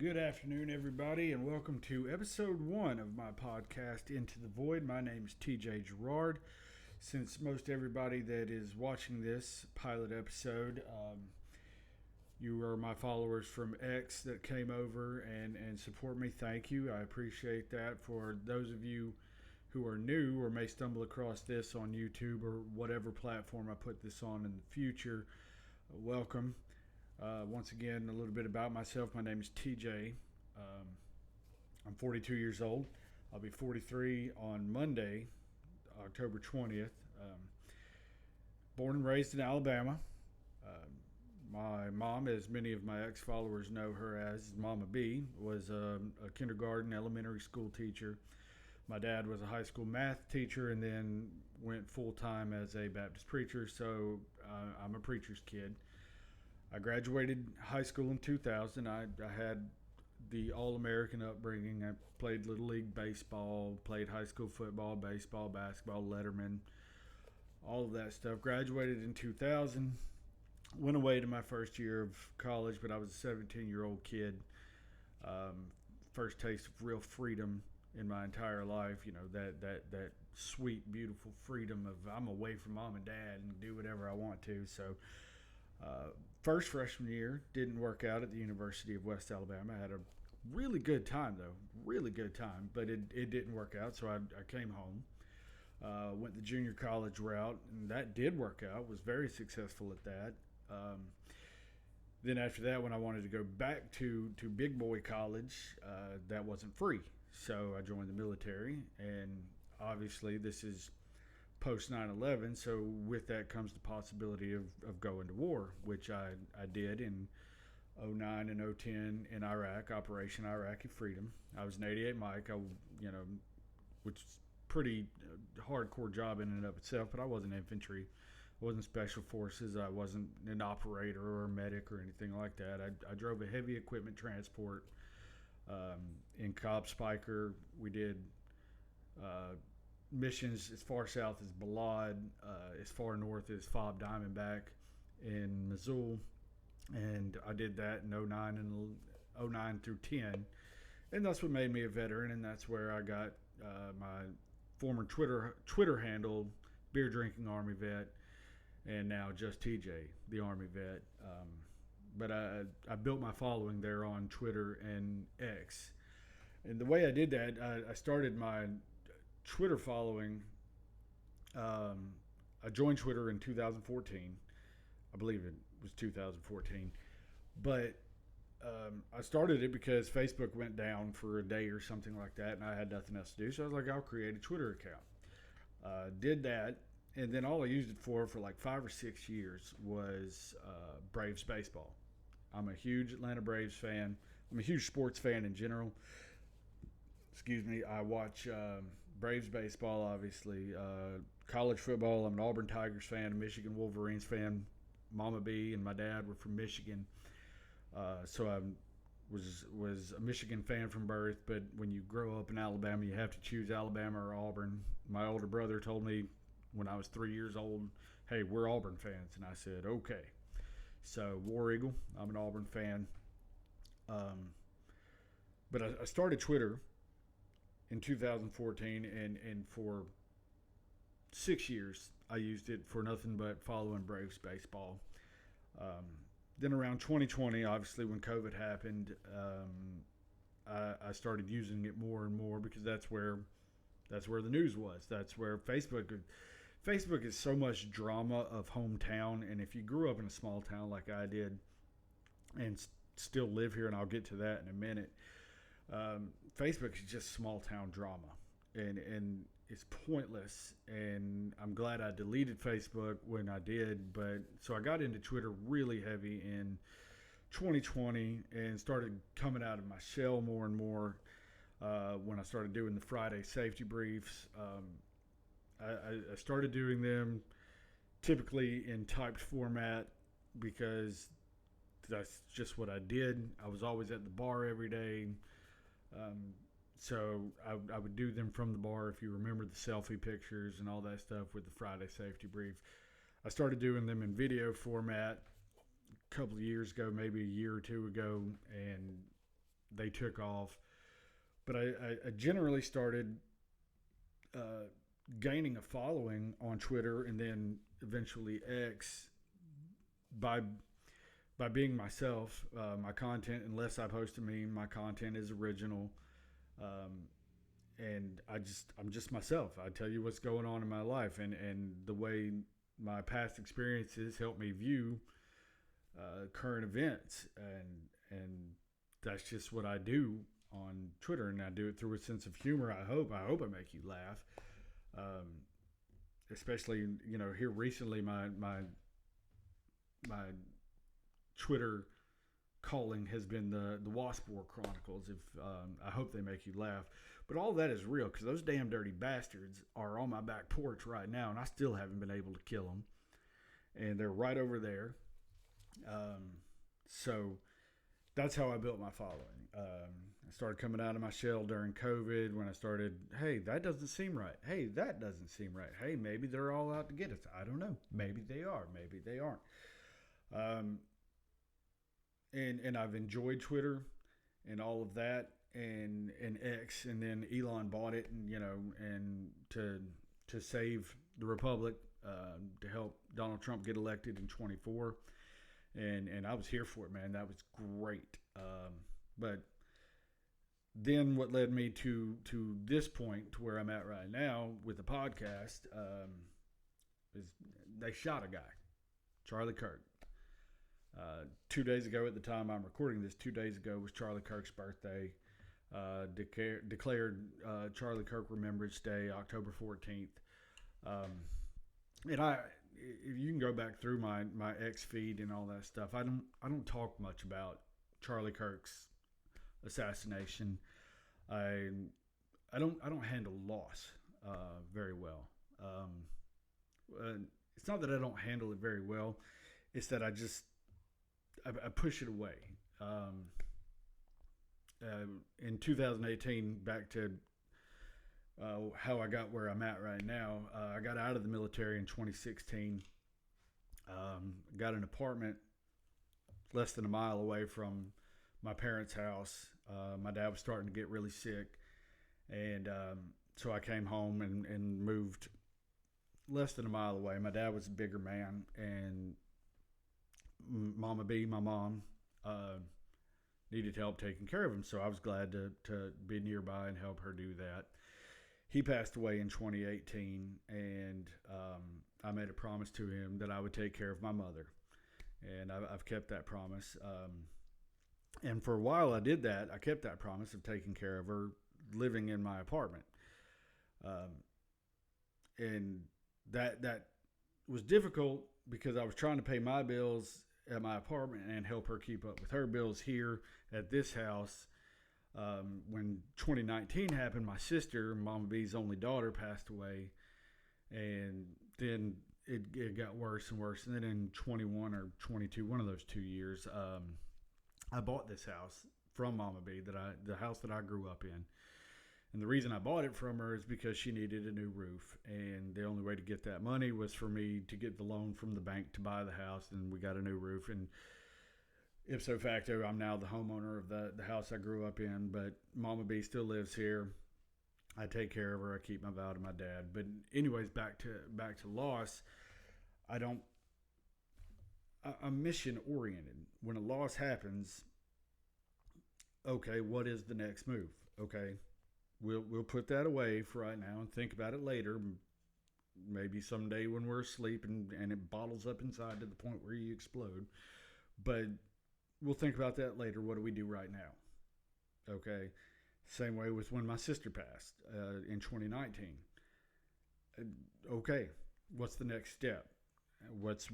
Good afternoon, everybody, and welcome to episode 1 of my podcast, Into the Void. My name is TJ Gerard. Since most everybody that is watching this pilot episode, you are my followers from X that came over and support me, thank you. I appreciate that. For those of you who are new or may stumble across this on YouTube or whatever platform I put this on in the future, welcome. Once again, a little bit about myself. My name is TJ. I'm 42 years old. I'll be 43 on Monday, October 20th. Born and raised in Alabama. My mom, as many of my ex-followers know her as Mama B, was a kindergarten, elementary school teacher. My dad was a high school math teacher and then went full-time as a Baptist preacher, so I'm a preacher's kid. I graduated high school in 2000. I had the all-American upbringing. I played Little League baseball, played high school football, baseball, basketball, Letterman, all of that stuff. Graduated in 2000. Went away to my first year of college, but I was a 17-year-old kid. First taste of real freedom in my entire life. You know, that sweet, beautiful freedom of I'm away from mom and dad and do whatever I want to. So first freshman year didn't work out at the University of West Alabama. I had a really good time, though. Really good time, but it didn't work out, so I came home. Went the junior college route, and that did work out. Was very successful at that. Then after that, when I wanted to go back to big boy college, that wasn't free. So I joined the military, and obviously this is post 9/11, so with that comes the possibility of going to war, which I did in '09 and '10 in Iraq, Operation Iraqi Freedom. I was an 88 Mike, which is pretty hardcore job in and of itself, but I wasn't infantry. I wasn't special forces. I wasn't an operator or a medic or anything like that. I drove a heavy equipment transport in Cobb Spiker. We did missions as far south as Balad, as far north as Fob Diamondback in Missoula, and I did that in '09 through 10, and that's what made me a veteran, and that's where I got my former Twitter handle, Beer Drinking Army Vet, and now just TJ, the Army Vet. But I built my following there on Twitter and X, and the way I did that, I started my Twitter following. I joined Twitter in 2014. I believe it was 2014. But I started it because Facebook went down for a day or something like that, and I had nothing else to do. So I was like, I'll create a Twitter account. Did that, and then all I used it for like 5 or 6 years was Braves baseball. I'm a huge Atlanta Braves fan. I'm a huge sports fan in general. Excuse me. I watch Braves baseball, obviously. College football. I'm an Auburn Tigers fan, a Michigan Wolverines fan. Mama B and my dad were from Michigan, so I was a Michigan fan from birth. But when you grow up in Alabama, you have to choose Alabama or Auburn. My older brother told me when I was 3 years old, "Hey, we're Auburn fans," and I said, "Okay." So War Eagle. I'm an Auburn fan. But I started Twitter in 2014, and for 6 years I used it for nothing but following Braves baseball. Then around 2020, obviously when COVID happened, I started using it more and more because that's where the news was. That's where Facebook is so much drama of hometown, and if you grew up in a small town like I did and still live here, and I'll get to that in a minute, Facebook is just small town drama, and it's pointless. And I'm glad I deleted Facebook when I did. But so I got into Twitter really heavy in 2020 and started coming out of my shell more and more when I started doing the Friday safety briefs. I started doing them typically in typed format because that's just what I did. I was always at the bar every day. So I would do them from the bar, if you remember the selfie pictures and all that stuff with the Friday safety brief. I started doing them in video format a couple of years ago, maybe a year or two ago, and they took off. But I generally started gaining a following on Twitter and then eventually X by being myself. My content, unless I post a meme, my content is original. Um, and I'm just myself. I tell you what's going on in my life, and the way my past experiences help me view current events, and that's just what I do on Twitter, and I do it through a sense of humor. I hope I make you laugh. Um, Especially here recently, my Twitter calling has been the Wasp War Chronicles. If I hope they make you laugh, but all that is real because those damn dirty bastards are on my back porch right now, and I still haven't been able to kill them. And they're right over there. So that's how I built my following. I started coming out of my shell during COVID when I started, hey, that doesn't seem right. Hey, that doesn't seem right. Hey, maybe they're all out to get us. I don't know. Maybe they are. Maybe they aren't. And I've enjoyed Twitter and all of that and X, and then Elon bought it, and and to save the republic, to help Donald Trump get elected in 24, and I was here for it, man. That was great. But then what led me to this point, to where I'm at right now with the podcast, is they shot a guy, Charlie Kirk. 2 days ago, at the time I'm recording this, 2 days ago was Charlie Kirk's birthday. Declared Charlie Kirk Remembrance Day, October 14th. And if you can go back through my X feed and all that stuff, I don't talk much about Charlie Kirk's assassination. I don't handle loss very well. It's not that I don't handle it very well. It's that I push it away. In 2018, back to how I got where I'm at right now, I got out of the military in 2016. Got an apartment less than a mile away from my parents' house. My dad was starting to get really sick, and so I came home and moved less than a mile away. My dad was a bigger man, and Mama B, my mom, needed help taking care of him, so I was glad to be nearby and help her do that. He passed away in 2018, and I made a promise to him that I would take care of my mother, and I've kept that promise. And for a while I did that. I kept that promise of taking care of her, living in my apartment. And that was difficult because I was trying to pay my bills at my apartment and help her keep up with her bills here at this house. When 2019 happened, my sister, Mama B's only daughter, passed away, and then it got worse and worse. And then in 21 or 22, one of those 2 years, I bought this house from Mama B, the house that I grew up in. And the reason I bought it from her is because she needed a new roof, and the only way to get that money was for me to get the loan from the bank to buy the house, and we got a new roof. And ipso facto, I'm now the homeowner of the house I grew up in, but Mama B still lives here. I take care of her. I keep my vow to my dad. But anyways, back to loss. I'm mission oriented. When a loss happens, okay, what is the next move? Okay, we'll put that away for right now and think about it later. Maybe someday when we're asleep and it bottles up inside to the point where you explode. But we'll think about that later. What do we do right now? Okay, same way with when my sister passed in 2019. Okay, what's the next step? What's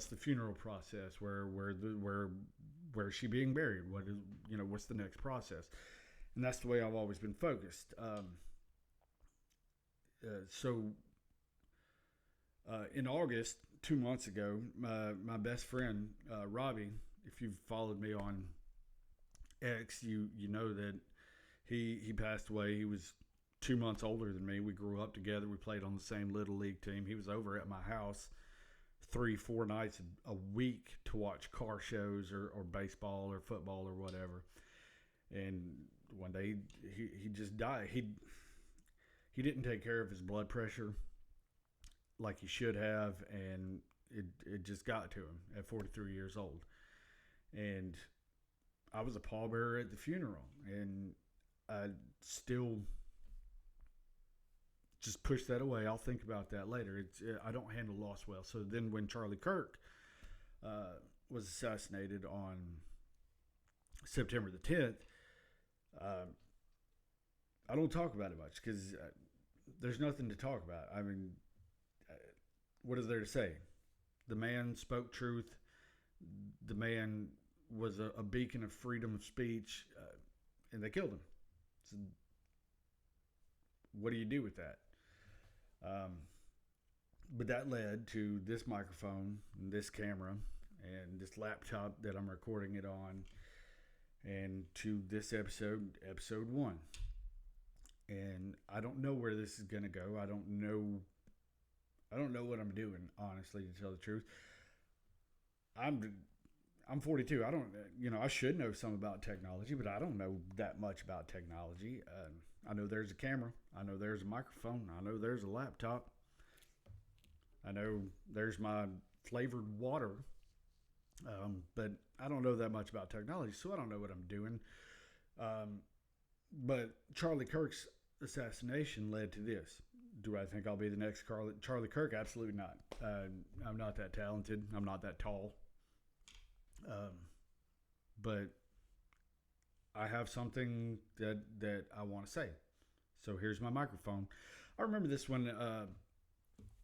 the funeral process? Where's she being buried? What's the next process? And that's the way I've always been focused. So in August, 2 months ago, my best friend Robbie, if you've followed me on X, you know that he passed away. He was 2 months older than me. We grew up together. We played on the same little league team. He was over at my house 3-4 nights a week to watch car shows or baseball or football or whatever. And one day he just died. He didn't take care of his blood pressure like he should have, and it just got to him at 43 years old. And I was a pallbearer at the funeral, and I still just push that away. I'll think about that later. I don't handle loss well. So then when Charlie Kirk was assassinated on September the 10th, I don't talk about it much because there's nothing to talk about. I mean, what is there to say? The man spoke truth. The man was a beacon of freedom of speech, and they killed him. So what do you do with that? But that led to this microphone, and this camera, and this laptop that I'm recording it on, and to this episode 1. And I don't know where this is going to go. I don't know what I'm doing, honestly, to tell the truth. I'm 42. I should know some about technology, but I don't know that much about technology. I know there's a camera. I know there's a microphone. I know there's a laptop. I know there's my flavored water. But I don't know that much about technology, so I don't know what I'm doing. But Charlie Kirk's assassination led to this. Do I think I'll be the next Charlie Kirk? Absolutely not. I'm not that talented. I'm not that tall. But I have something that I want to say. So here's my microphone. I remember this when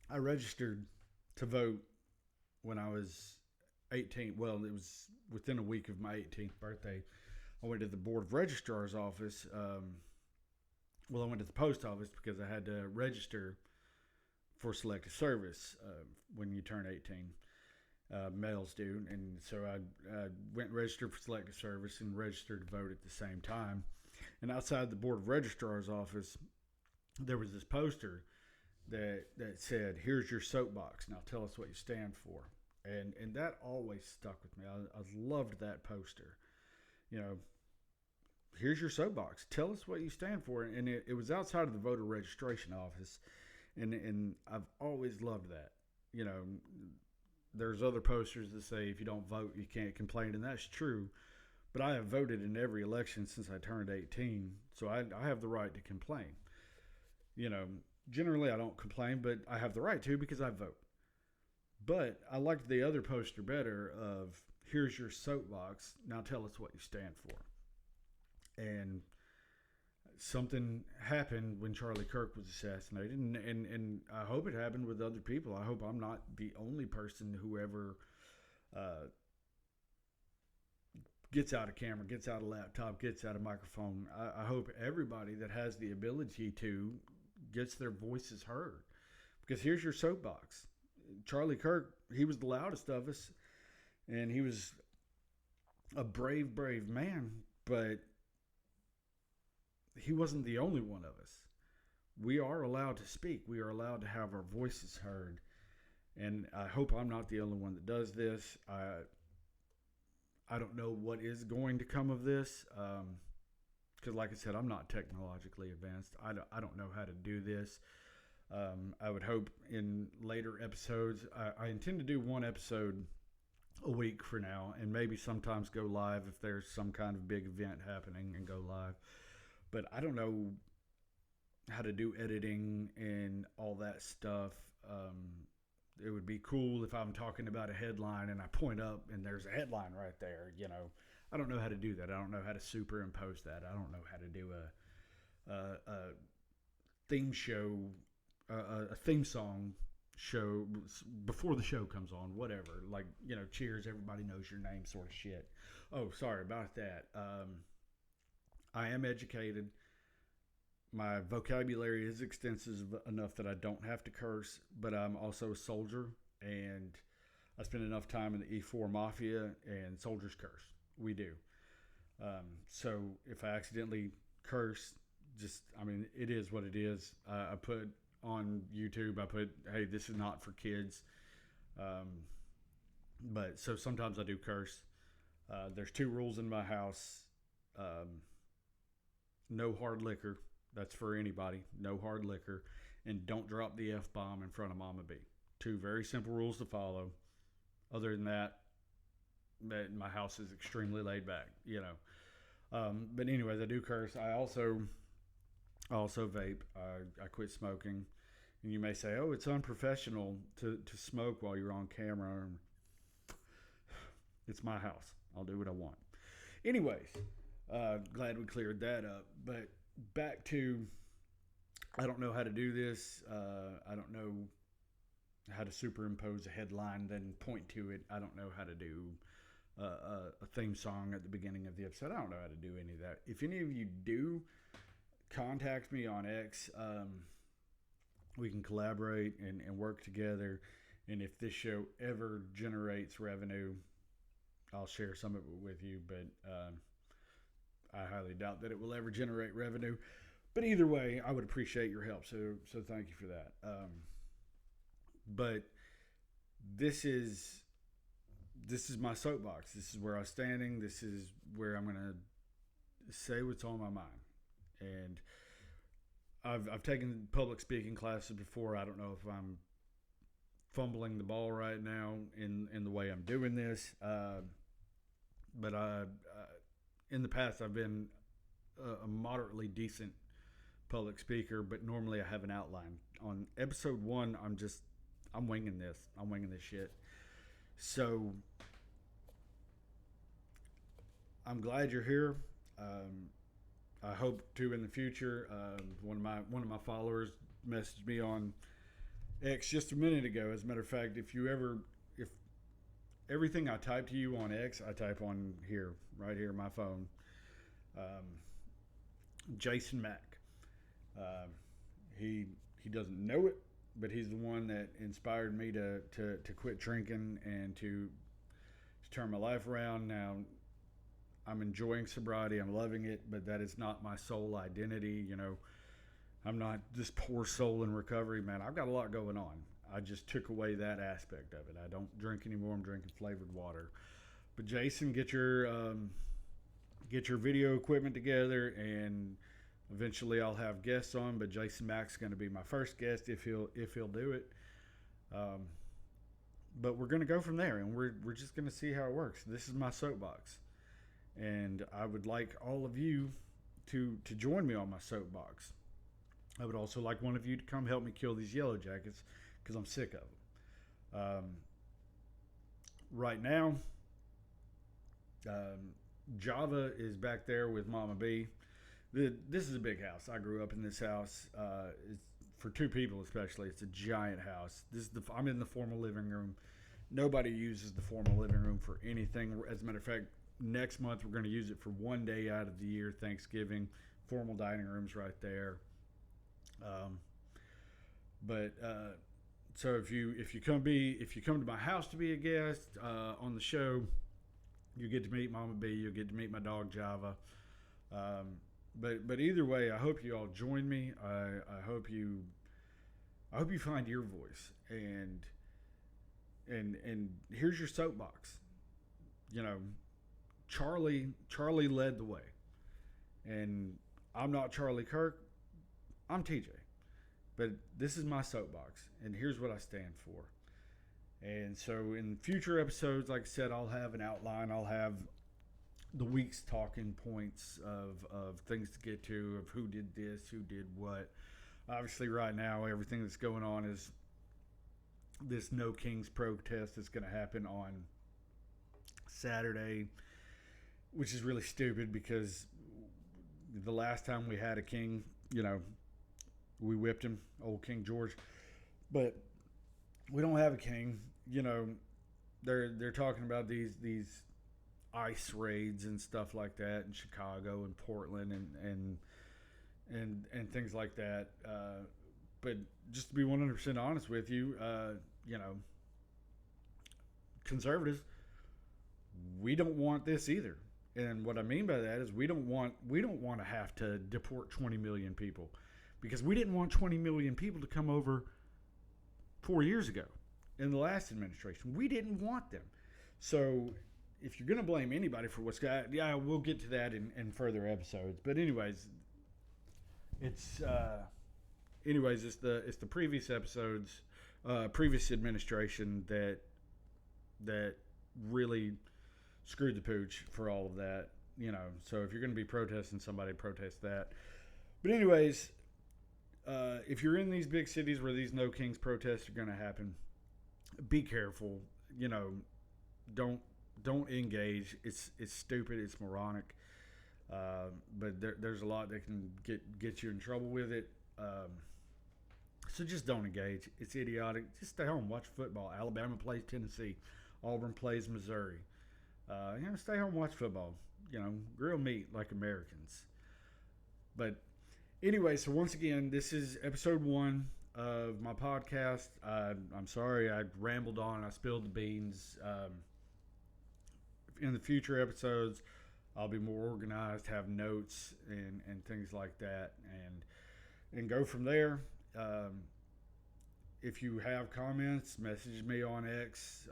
I registered to vote when I was 18. Well, it was within a week of my 18th birthday. I went to the Board of Registrar's office. I went to the post office because I had to register for selective service when you turn 18. Males do. And so I went and registered for selective service and registered to vote at the same time. And outside the Board of Registrar's office, there was this poster that said, "Here's your soapbox. Now tell us what you stand for." And that always stuck with me. I loved that poster. Here's your soapbox. Tell us what you stand for. And it was outside of the voter registration office. And I've always loved that. There's other posters that say if you don't vote, you can't complain. And that's true. But I have voted in every election since I turned 18. So I have the right to complain. Generally I don't complain, but I have the right to because I vote. But I liked the other poster better of, "Here's your soapbox. Now tell us what you stand for." And something happened when Charlie Kirk was assassinated, and I hope it happened with other people. I hope I'm not the only person who ever gets out a camera, gets out a laptop, gets out a microphone. I hope everybody that has the ability to gets their voices heard. Because here's your soapbox. Charlie Kirk, he was the loudest of us, and he was a brave, brave man, but he wasn't the only one of us. We are allowed to speak. We are allowed to have our voices heard. And I hope I'm not the only one that does this. I don't know what is going to come of this. Because like I said, I'm not technologically advanced. I don't know how to do this. I would hope in later episodes, I intend to do one episode a week for now, and maybe sometimes go live if there's some kind of big event happening and go live. But I don't know how to do editing and all that stuff. It would be cool if I'm talking about a headline and I point up and there's a headline right there. I don't know how to do that. I don't know how to superimpose that. I don't know how to do a theme show, a theme song show before the show comes on, whatever. Like, Cheers, everybody knows your name sort of shit. Oh, sorry about that. I am educated. My vocabulary is extensive enough that I don't have to curse, but I'm also a soldier, and I spend enough time in the E4 Mafia, and soldiers curse. We do. So if I accidentally curse, it is what it is. I put on YouTube, hey, this is not for kids. But so sometimes I do curse. There's 2 rules in my house. no hard liquor. That's for anybody. No hard liquor. And don't drop the F-bomb in front of Mama B. Two very simple rules to follow. Other than that, my house is extremely laid back, you know. But anyways, I do curse. I also vape. I quit smoking. And you may say, oh, it's unprofessional to smoke while you're on camera. It's my house. I'll do what I want. Anyways, glad we cleared that up. But back to, I don't know how to do this. I don't know how to superimpose a headline, then point to it. I don't know how to do a theme song at the beginning of the episode. I don't know how to do any of that. If any of you do, contact me on X. We can collaborate and work together. And if this show ever generates revenue, I'll share some of it with you. But I highly doubt that it will ever generate revenue. But either way, I would appreciate your help. So thank you for that. But this is my soapbox. This is where I'm standing. This is where I'm going to say what's on my mind. And I've taken public speaking classes before. I don't know if I'm fumbling the ball right now in the way I'm doing this. But in the past, I've been a moderately decent public speaker, but normally I have an outline. On episode 1, I'm winging this. I'm winging this shit. So I'm glad you're here. I hope to in the future. One of my followers messaged me on X just a minute ago. As a matter of fact, if everything I type to you on X, I type on here, right here, my phone. Jason Mack. He doesn't know it, but he's the one that inspired me to quit drinking and to turn my life around. Now, I'm enjoying sobriety. I'm loving it, but that is not my sole identity. You know, I'm not this poor soul in recovery, man. I've got a lot going on. I just took away that aspect of it. I don't drink anymore. I'm drinking flavored water. But Jason, get your video equipment together, and eventually I'll have guests on. But Jason Mack's going to be my first guest if he'll do it. But we're going to go from there, and we're just going to see how it works. This is my soapbox. And I would like all of you to join me on my soapbox. I would also like one of you to come help me kill these yellow jackets because I'm sick of them. Right now, Java is back there with Mama B. This is a big house. I grew up in this house. For two people especially, it's a giant house. I'm in the formal living room. Nobody uses the formal living room for anything. As a matter of fact, next month we're going to use it for one day out of the year, Thanksgiving. Formal dining room's right there. So if you come to my house to be a guest on the show, you get to meet Mama B. You'll get to meet my dog Java. But either way, I hope you all join me. I hope you find your voice, and here's your soapbox. You know, Charlie led the way, and I'm not Charlie Kirk. I'm TJ, but this is my soapbox, and here's what I stand for. And so in future episodes, like I said, I'll have an outline. I'll have the week's talking points of things to get to, of who did this, who did what. Obviously, right now, everything that's going on is this No Kings protest that's going to happen on Saturday, which is really stupid because the last time we had a king, you know, we whipped him, old King George. But we don't have a king. You know, they're talking about these ICE raids and stuff like that in Chicago and Portland and things like that. But just to be 100% honest with you, you know, conservatives, we don't want this either. And what I mean by that is we don't want to have to deport 20 million people, because we didn't want 20 million people to come over 4 years ago in the last administration. We didn't want them. So if you're going to blame anybody for what's got, yeah, we'll get to that in further episodes. But it's it's the previous episodes, previous administration that really screwed the pooch for all of that. So if you're going to be protesting somebody, protest that. But anyways, if you're in these big cities where these No Kings protests are going to happen, be careful. Don't engage. It's stupid. It's moronic. But there's a lot that can get you in trouble with it. So just don't engage. It's idiotic. Just stay home, watch football. Alabama plays Tennessee. Auburn plays Missouri. Stay home, watch football. Grill meat like Americans. But anyway, so once again, this is episode 1 of my podcast. I'm sorry I rambled on. I spilled the beans. In the future episodes, I'll be more organized, have notes and things like that, and go from there. If you have comments, message me on X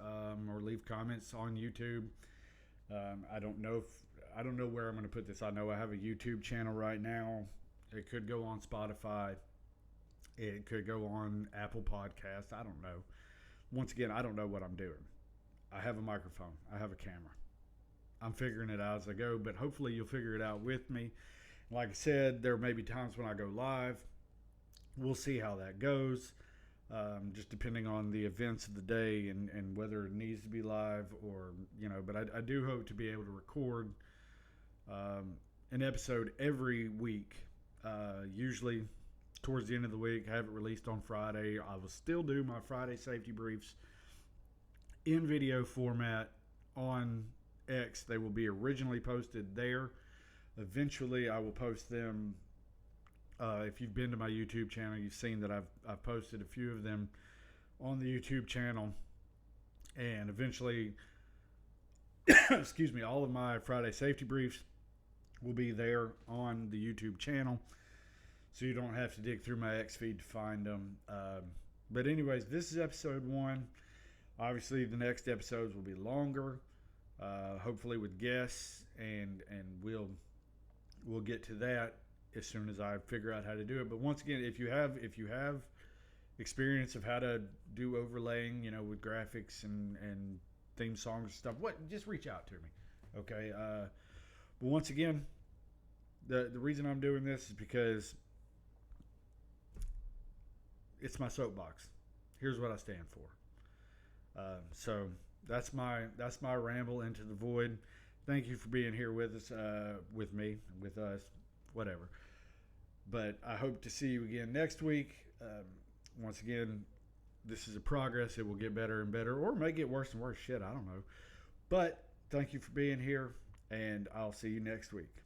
or leave comments on YouTube. I don't know where I'm going to put this. I know I have a YouTube channel right now. It could go on Spotify. It could go on Apple Podcasts. I don't know. Once again, I don't know what I'm doing. I have a microphone. I have a camera. I'm figuring it out as I go, but hopefully you'll figure it out with me. Like I said, there may be times when I go live. We'll see how that goes, just depending on the events of the day and whether it needs to be live or, but I do hope to be able to record an episode every week, usually towards the end of the week. Have it released on Friday. I will still do my Friday safety briefs in video format on X. They will be originally posted there. Eventually, I will post them. If you've been to my YouTube channel, you've seen that I've posted a few of them on the YouTube channel, and eventually, excuse me, all of my Friday safety briefs will be there on the YouTube channel, so you don't have to dig through my X feed to find them. But anyways, this is episode 1. Obviously, the next episodes will be longer, hopefully with guests, and we'll get to that as soon as I figure out how to do it. But once again, if you have experience of how to do overlaying, with graphics and theme songs and stuff, just reach out to me. Okay. But once again, the reason I'm doing this is because it's my soapbox. Here's what I stand for. So that's my ramble into the void. Thank you for being here with us, with me, with us, whatever. But I hope to see you again next week. Once again, this is a progress. It will get better and better, or may get worse and worse. Shit, I don't know. But thank you for being here, and I'll see you next week.